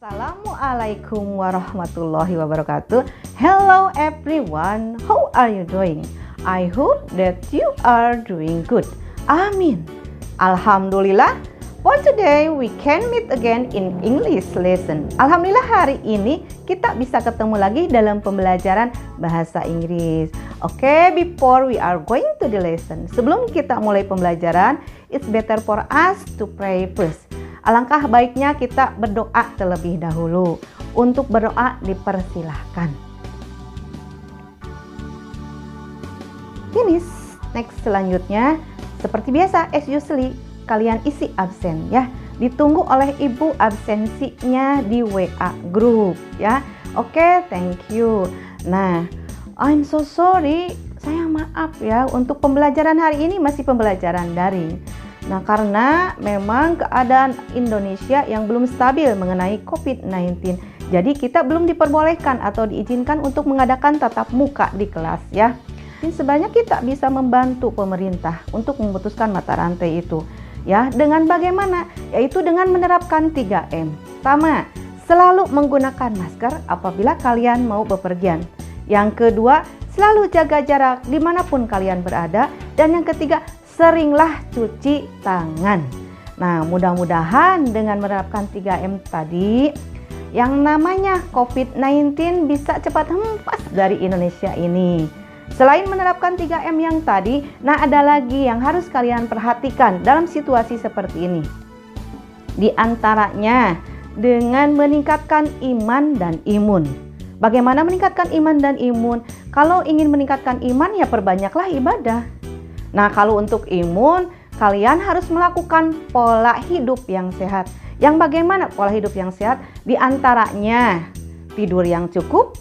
Assalamualaikum warahmatullahi wabarakatuh. Hello everyone, how are you doing? I hope that you are doing good. Amin. Alhamdulillah, for today we can meet again in English lesson. Alhamdulillah hari ini kita bisa ketemu lagi dalam pembelajaran bahasa Inggris. Oke, before we are going to the lesson, sebelum kita mulai pembelajaran, it's better for us to pray first. Alangkah baiknya kita berdoa terlebih dahulu. Untuk berdoa dipersilahkan. Finish. Next, selanjutnya seperti biasa as usually kalian isi absen ya. Ditunggu oleh ibu absensinya di WA group ya. Oke, thank you. Nah, I'm so sorry. Saya maaf ya, untuk pembelajaran hari ini masih pembelajaran daring. Nah, karena memang keadaan Indonesia yang belum stabil mengenai COVID-19, jadi kita belum diperbolehkan atau diizinkan untuk mengadakan tatap muka di kelas ya. Jadi sebenarnya kita bisa membantu pemerintah untuk memutuskan mata rantai itu ya, dengan bagaimana? Yaitu dengan menerapkan 3M. Pertama, selalu menggunakan masker apabila kalian mau bepergian. Yang kedua, selalu jaga jarak dimanapun kalian berada. Dan yang ketiga, seringlah cuci tangan. Nah, mudah-mudahan dengan menerapkan 3M tadi, yang namanya COVID-19 bisa cepat hempas dari Indonesia ini. Selain menerapkan 3M yang tadi, nah ada lagi yang harus kalian perhatikan dalam situasi seperti ini. Di antaranya, dengan meningkatkan iman dan imun. Bagaimana meningkatkan iman dan imun? Kalau ingin meningkatkan iman, ya perbanyaklah ibadah. Nah, kalau untuk imun, kalian harus melakukan pola hidup yang sehat. Yang bagaimana pola hidup yang sehat? Di antaranya tidur yang cukup,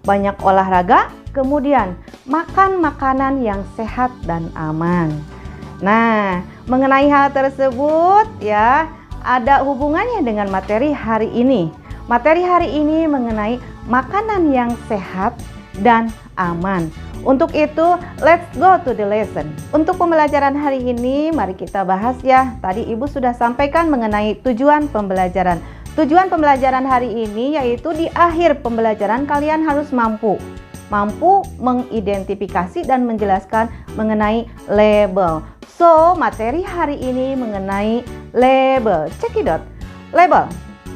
banyak olahraga, kemudian makan makanan yang sehat dan aman. Nah, mengenai hal tersebut ya, ada hubungannya dengan materi hari ini. Materi hari ini mengenai makanan yang sehat dan aman. Untuk itu, let's go to the lesson. Untuk pembelajaran hari ini, mari kita bahas ya. Tadi Ibu sudah sampaikan mengenai tujuan pembelajaran. Tujuan pembelajaran hari ini yaitu di akhir pembelajaran kalian harus mampu mengidentifikasi dan menjelaskan mengenai label. So, materi hari ini mengenai label. Check it out. Label.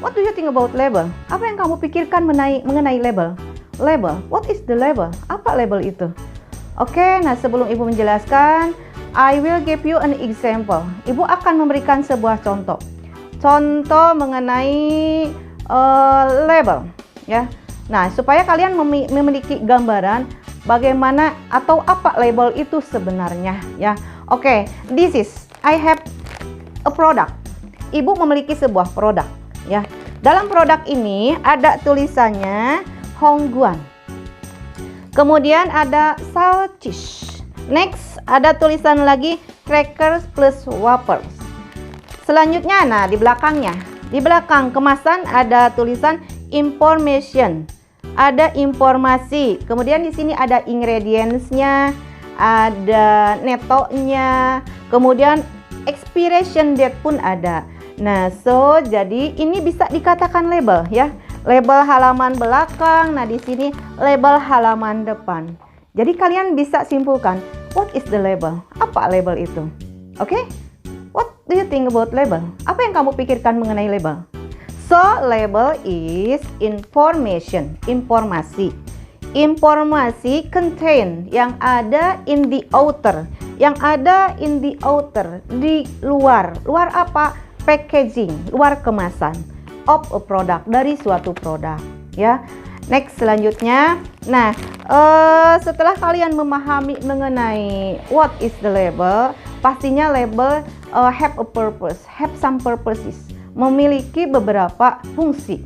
What do you think about label? Apa yang kamu pikirkan mengenai label? Label, what is the label? Apa label itu? Oke, nah sebelum Ibu menjelaskan, I will give you an example. Ibu akan memberikan sebuah contoh. Contoh mengenai label ya. Nah, supaya kalian memiliki gambaran bagaimana atau apa label itu sebenarnya ya. Oke, this is I have a product. Ibu memiliki sebuah produk ya. Dalam produk ini ada tulisannya Hongguan. Kemudian ada saltfish. Next, ada tulisan lagi crackers plus wafers. Selanjutnya, nah di belakangnya, di belakang kemasan ada tulisan information. Ada informasi. Kemudian di sini ada ingredients-nya, ada netonya, kemudian expiration date pun ada. Nah, so jadi ini bisa dikatakan label ya. Label halaman belakang, nah di sini label halaman depan. Jadi kalian bisa simpulkan, what is the label? Apa label itu? Oke? What do you think about label? Apa yang kamu pikirkan mengenai label? So, label is information, informasi. Informasi contain yang ada in the outer, yang ada in the outer, di luar. Luar apa? Packaging, luar kemasan. Of a product, dari suatu produk ya. Next, selanjutnya, nah setelah kalian memahami mengenai what is the label, pastinya label have a purpose, have some purposes, memiliki beberapa fungsi.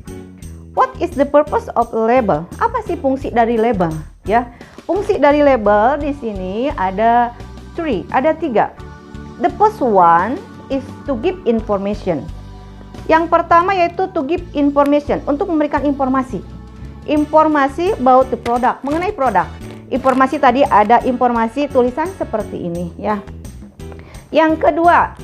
What is the purpose of label? Apa sih fungsi dari label ya? Fungsi dari label di sini ada tiga. The first one is to give information. Yang pertama yaitu to give information, untuk memberikan informasi. Informasi about the product, mengenai produk. Informasi tadi ada informasi tulisan seperti ini ya. Yang kedua,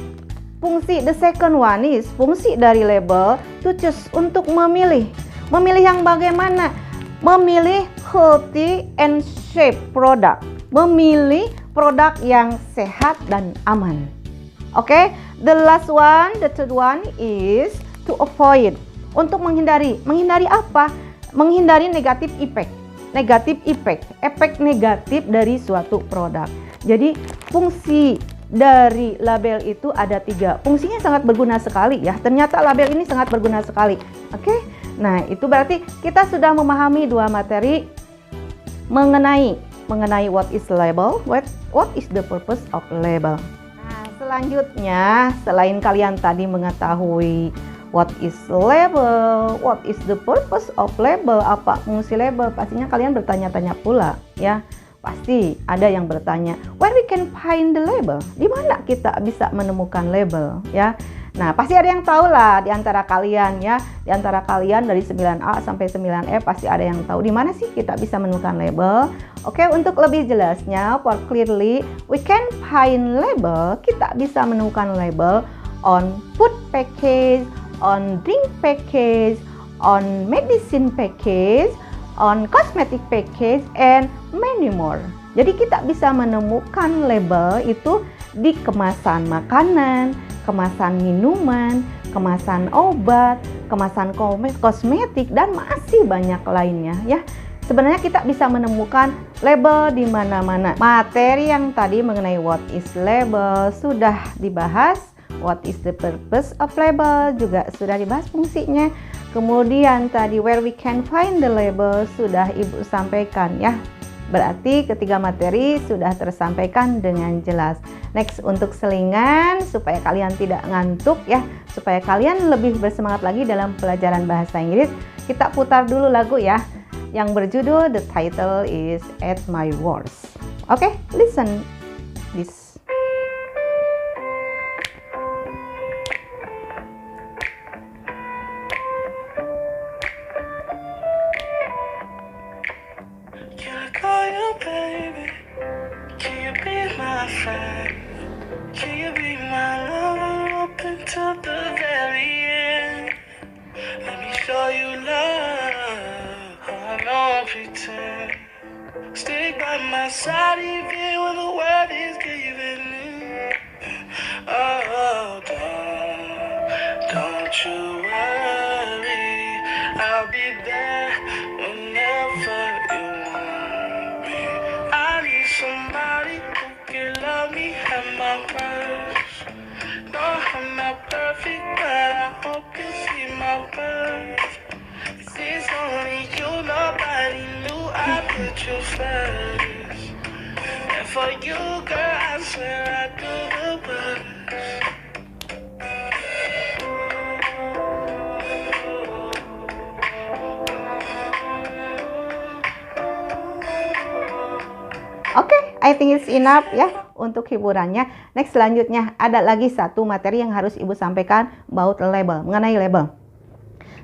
Fungsi the second one is fungsi dari label to choose, untuk memilih. Memilih yang bagaimana? Memilih healthy and safe product. Memilih produk yang sehat dan aman. Oke, the last one, the third one is to avoid, untuk menghindari. Menghindari apa? Menghindari negatif effect. Negatif effect, efek negatif dari suatu produk. Jadi fungsi dari label itu ada 3. Fungsinya sangat berguna sekali ya. Ternyata label ini sangat berguna sekali. Oke. Nah, itu berarti kita sudah memahami 2 materi mengenai what is label, what is the purpose of label. Nah, selanjutnya selain kalian tadi mengetahui what is label, what is the purpose of label, apa fungsi label, pastinya kalian bertanya-tanya pula ya. Pasti ada yang bertanya, where we can find the label? Di mana kita bisa menemukan label ya? Nah, pasti ada yang tahu lah di antara kalian ya. Di antara kalian dari 9A sampai 9E pasti ada yang tahu di mana sih kita bisa menemukan label. Oke, untuk lebih jelasnya, for clearly we can find label, kita bisa menemukan label on food package, on drink package, on medicine package, on cosmetic package, and many more. Jadi kita bisa menemukan label itu di kemasan makanan, kemasan minuman, kemasan obat, kemasan kosmetik, dan masih banyak lainnya ya. Sebenarnya kita bisa menemukan label di mana-mana. Materi yang tadi mengenai what is label sudah dibahas. What is the purpose of label juga sudah dibahas fungsinya. Kemudian tadi where we can find the label sudah Ibu sampaikan ya. Berarti ketiga materi sudah tersampaikan dengan jelas. Next, untuk selingan supaya kalian tidak ngantuk ya, supaya kalian lebih bersemangat lagi dalam pelajaran bahasa Inggris, kita putar dulu lagu ya yang berjudul, the title is At My Worst. Oke, listen this. Can you be my lover up until the very end? Let me show you love. I don't pretend. Stick by my side even when the world is giving in. Oh, don't you worry. I'll be there whenever you want me. I need somebody who can love me at my worst. No, I'm not perfect, but I hope you see my worth. This is only you, nobody knew I put you first. And for you, girl, I swear I do the best. Oke, I think it's enough ya untuk hiburannya. Next, selanjutnya ada lagi satu materi yang harus Ibu sampaikan about label, mengenai label.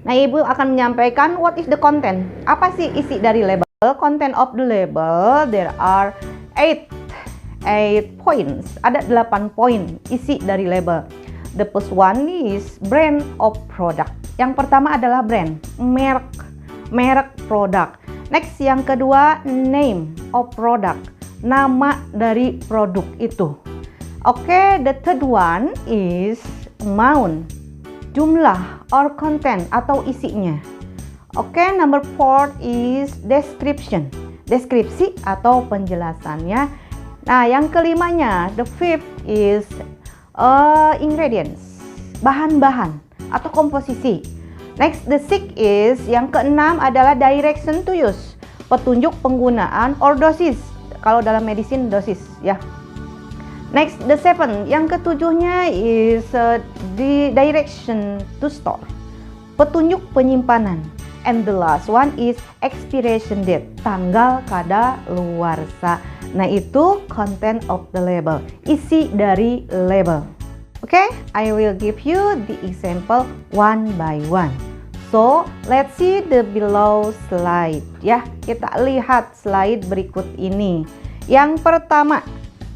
Nah, Ibu akan menyampaikan what is the content. Apa sih isi dari label? Content of the label, there are 8 points. Ada 8 poin isi dari label. The first one is brand of product. Yang pertama adalah brand, merek produk. Next, yang kedua name of product, nama dari produk itu. Oke, the third one is amount, jumlah or content atau isinya. Oke, number 4 is description, deskripsi atau penjelasannya. Nah, yang kelimanya, the fifth is ingredients, bahan-bahan atau komposisi. Next, the sixth is, yang keenam adalah direction to use, petunjuk penggunaan or dosis. Kalau dalam medicine dosis ya. Next, the seventh, yang ketujuhnya is the direction to store, petunjuk penyimpanan. And the last one is expiration date, tanggal kadaluarsa. Nah, itu content of the label, isi dari label. Oke, I will give you the example one by one. So, let's see the below slide ya. Kita lihat slide berikut ini. Yang pertama,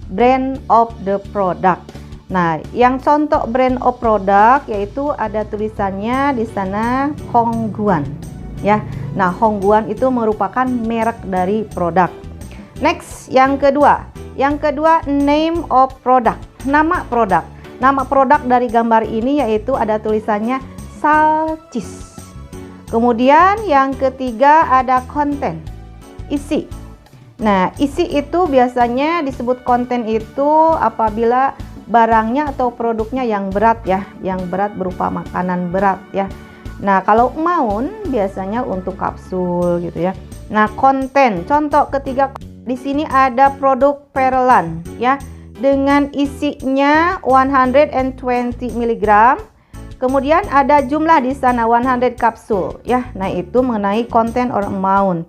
brand of the product. Nah, yang contoh brand of product yaitu ada tulisannya di sana Hongguan ya. Nah, Hongguan itu merupakan merek dari produk. Next, yang kedua name of product, nama produk. Nama produk dari gambar ini yaitu ada tulisannya Salcis. Kemudian yang ketiga ada konten, isi. Nah, isi itu biasanya disebut konten itu apabila barangnya atau produknya yang berat ya, yang berat berupa makanan berat ya. Nah, kalau maun biasanya untuk kapsul gitu ya. Nah, konten, contoh ketiga di sini ada produk Perelan ya, dengan isinya 120 mg. Kemudian ada jumlah di sana 100 kapsul ya. Nah, itu mengenai konten or amount.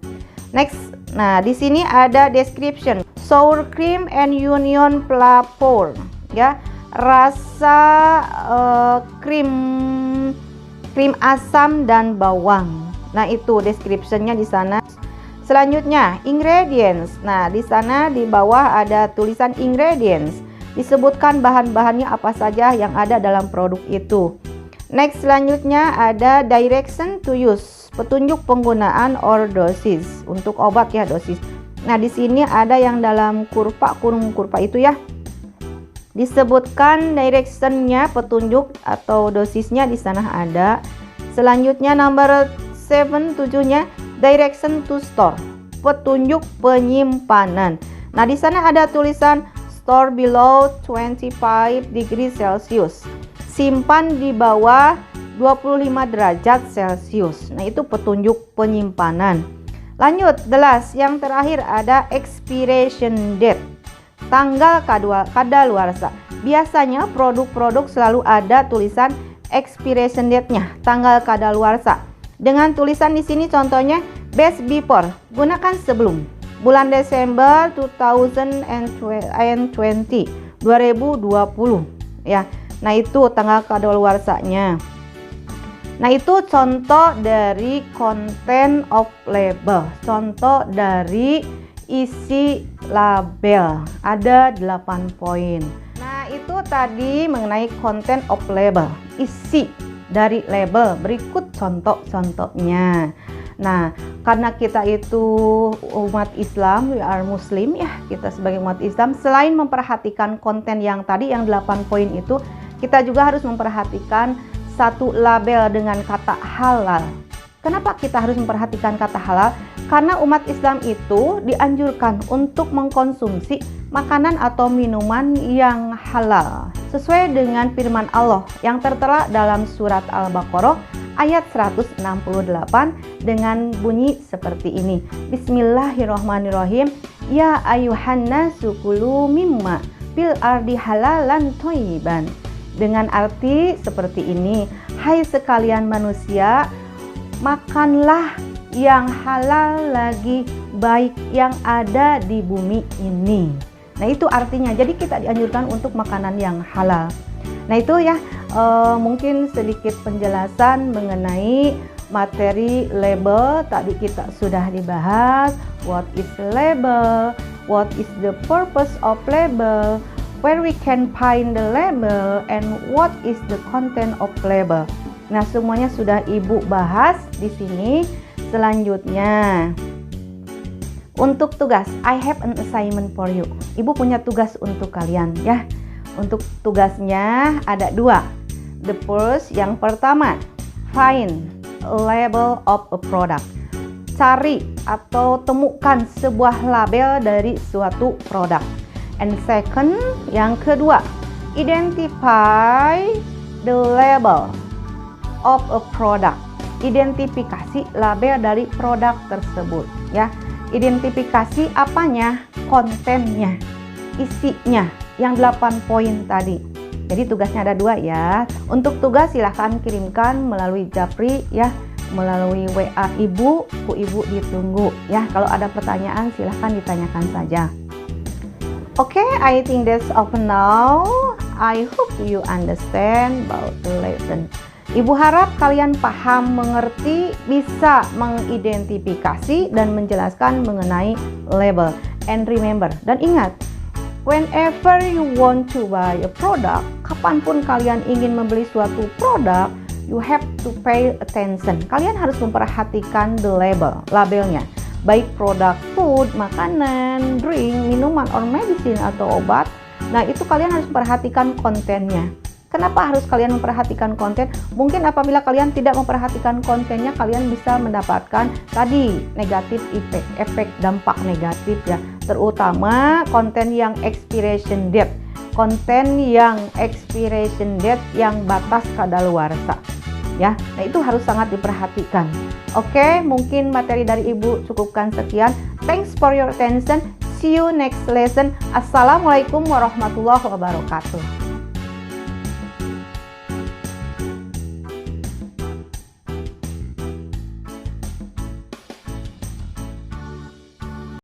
Next, nah di sini ada description. Sour cream and onion flavor ya. Rasa krim asam dan bawang. Nah, itu descriptionnya di sana. Selanjutnya, ingredients. Nah, di sana di bawah ada tulisan ingredients. Disebutkan bahan-bahannya apa saja yang ada dalam produk itu. Next, selanjutnya ada direction to use. Petunjuk penggunaan or dosis. Untuk obat ya, dosis. Nah, di sini ada yang dalam kurung kurva itu ya. Disebutkan directionnya, petunjuk atau dosisnya di sana ada. Selanjutnya number 7, 7-nya direction to store, petunjuk penyimpanan. Nah, di sana ada tulisan store below 25 degrees Celsius. Simpan di bawah 25 derajat Celsius. Nah, itu petunjuk penyimpanan. Lanjut, the last, yang terakhir ada expiration date, tanggal kadaluarsa. Biasanya produk-produk selalu ada tulisan expiration date-nya, tanggal kadaluarsa. Dengan tulisan di sini contohnya best before, gunakan sebelum bulan Desember 2020 ya. Nah, itu tanggal kadaluarsanya. Nah, itu contoh dari content of label, contoh dari isi label. Ada 8 poin. Nah, itu tadi mengenai content of label, isi dari label. Berikut contoh-contohnya. Nah, karena kita itu umat Islam, we are Muslim ya, kita sebagai umat Islam, selain memperhatikan konten yang tadi yang 8 poin itu, kita juga harus memperhatikan satu label dengan kata halal. Kenapa kita harus memperhatikan kata halal? Karena umat Islam itu dianjurkan untuk mengkonsumsi makanan atau minuman yang halal sesuai dengan firman Allah yang tertera dalam surat Al-Baqarah ayat 168 dengan bunyi seperti ini. Bismillahirrahmanirrahim. Ya ayuhan nasu kulu mimma fil ardi halalan thayyiban. Dengan arti seperti ini, hai sekalian manusia, makanlah yang halal lagi baik yang ada di bumi ini. Nah, itu artinya. Jadi kita dianjurkan untuk makanan yang halal. Nah, itu ya mungkin sedikit penjelasan mengenai materi label. Tadi kita sudah dibahas what is label, what is the purpose of label, where we can find the label, and what is the content of label. Nah, semuanya sudah Ibu bahas di sini. Selanjutnya, untuk tugas, I have an assignment for you. Ibu punya tugas untuk kalian ya. Untuk tugasnya ada 2. The first, yang pertama, find a label of a product. Cari atau temukan sebuah label dari suatu produk. And second, yang kedua, identify the label of a product. Identifikasi label dari produk tersebut ya. Identifikasi apanya? Kontennya, isinya, yang 8 poin tadi. Jadi tugasnya ada 2 ya. Untuk tugas silahkan kirimkan melalui Japri ya, melalui WA Ibu, Ibu ditunggu ya. Kalau ada pertanyaan silahkan ditanyakan saja. Okay, I think that's all for now. I hope you understand about the lesson. Ibu harap kalian paham, mengerti, bisa mengidentifikasi dan menjelaskan mengenai label. And remember, dan ingat, Whenever you want to buy a product, kapanpun kalian ingin membeli suatu produk, you have to pay attention. Kalian harus memperhatikan the labelnya. Baik produk food, makanan, drink, minuman, or medicine atau obat. Nah, itu kalian harus memperhatikan kontennya. Kenapa harus kalian memperhatikan konten? Mungkin apabila kalian tidak memperhatikan kontennya, kalian bisa mendapatkan tadi negatif efek dampak negatif ya. Terutama konten yang expiration date. Konten yang expiration date yang batas kadaluarsa. Ya, nah itu harus sangat diperhatikan. Oke, mungkin materi dari Ibu cukupkan sekian. Thanks for your attention. See you next lesson. Assalamualaikum warahmatullahi wabarakatuh.